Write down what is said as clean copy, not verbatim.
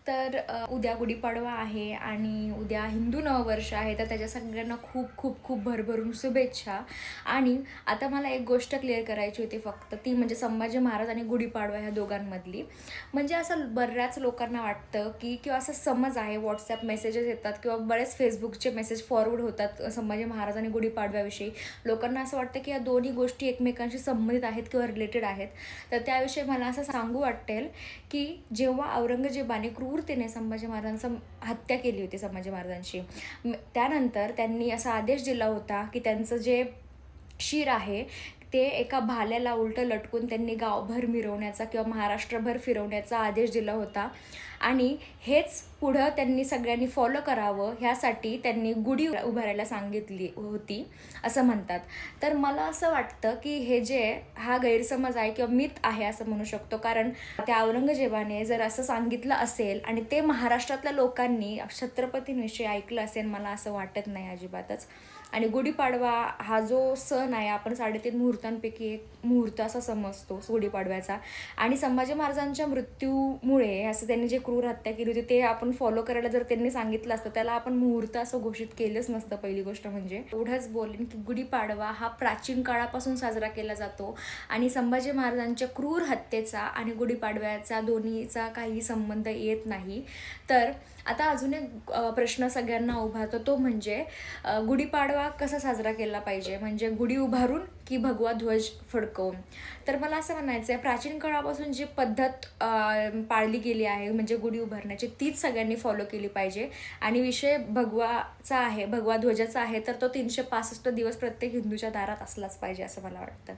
तर उद्या गुढीपाडवा आहे आणि उद्या हिंदू नववर्ष आहे, तर त्याच्या सगळ्यांना खूप खूप खूप भरभरून शुभेच्छा. आणि आता मला एक गोष्ट क्लिअर करायची होती फक्त, ती म्हणजे संभाजी महाराज आणि गुढीपाडवा ह्या दोघांमधली. म्हणजे असं बऱ्याच लोकांना वाटतं की किंवा असं समज आहे, व्हॉट्सॲप मेसेजेस येतात किंवा बरेच फेसबुकचे मेसेज फॉरवर्ड होतात संभाजी महाराज आणि गुढीपाडव्याविषयी. लोकांना असं वाटतं की या दोन्ही गोष्टी एकमेकांशी संबंधित आहेत किंवा रिलेटेड आहेत. तर त्याविषयी मला असं सांगू वाटेल की जेव्हा औरंगजेबाने क्रूरतेने संभाजी महाराजांची हत्या केली होती संभाजी महाराजांची, त्यानंतर त्यांनी असा आदेश दिला होता की त्यांचं जे शिर आहे ते एका भाल्याला उलटं लटकून त्यांनी गावभर मिरवण्याचा किंवा महाराष्ट्रभर फिरवण्याचा आदेश दिला होता. आणि हेच पुढं त्यांनी सगळ्यांनी फॉलो करावं, ह्यासाठी त्यांनी गुढी उभारायला सांगितली होती असं म्हणतात. तर मला असं वाटतं की हे जे हा गैरसमज आहे किंवा मिथ आहे असं म्हणू शकतो, कारण त्या औरंगजेबाने जर असं सांगितलं असेल आणि ते महाराष्ट्रातल्या लोकांनी छत्रपतींविषयी ऐकलं असेल, मला असं वाटत नाही अजिबातच. आणि गुढीपाडवा हा जो सण आहे, आपण 3.5 मुहूर्तांपैकी एक मुहूर्त असा समजतो गुढीपाडव्याचा. आणि संभाजी महाराजांच्या मृत्यूमुळे असं त्यांनी जे क्रूर हत्या केली होती ते आपण फॉलो करायला जर त्यांनी सांगितलं असतं, त्याला आपण मुहूर्त असं घोषित केलंच नसतं. पहिली गोष्ट म्हणजे एवढंच बोलेन की गुढीपाडवा हा प्राचीन काळापासून साजरा केला जातो आणि संभाजी महाराजांच्या क्रूर हत्येचा आणि गुढीपाडव्याचा दोन्हीचा काही संबंध येत नाही. तर आता अजून एक प्रश्न सगळ्यांना उभारतो, तो म्हणजे गुढीपाडवा कसा साजरा केला पाहिजे, म्हणजे गुढी उभारून की भगवा ध्वज फडकवून. तर मला असं म्हणायचं आहे, प्राचीन काळापासून जी पद्धत पाळली गेली आहे म्हणजे गुढी उभारण्याची, तीच सगळ्यांनी फॉलो केली पाहिजे. आणि विषय भगवाचा आहे, भगवा ध्वजाचा आहे, तर तो 365 दिवस प्रत्येक हिंदूच्या दारात असलाच पाहिजे असं मला वाटतं.